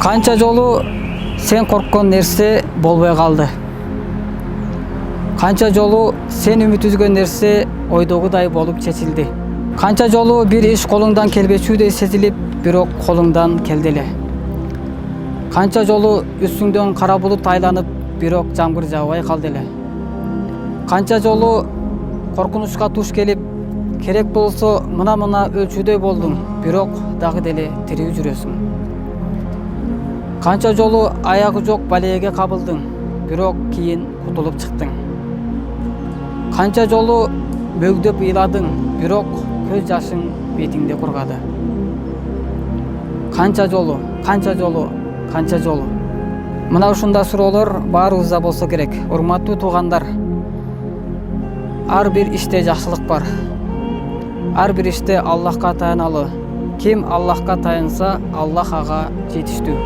Канча жолу сен корккон нерсе болбой калды. Канча жолу сен үмүт үзгөн нерсе ойдогудай болуп чечилди. Канча жолу бир иш колуңдан келбечүүдөй сезилип, бирок колуңдан келди эле. Канча жолу үстүңдөн кара булут айланып, бирок жамгыр жаабай калды эле. Канча жолу коркунучка туш келип, керек болсо мына өлчүдөй болдуң, бирок дагы деле тирүү жүрөсүң. Канча жолу аягы жок балеге кабылдың, бирок кийин кутулуп чыктың. Канча жолу мөгдөп ыйладың, бирок көз жашың бетиңде кургады. Канча жолу, канча жолу, канча жолу. Мына ушундай суроолор баарыбызда болсо керек. Урматтуу туугандар, ар бир иште жакшылык бар. Ар бир иште Аллахка таяналы. Ким Аллахка таянса, Аллах ага жетиштүү.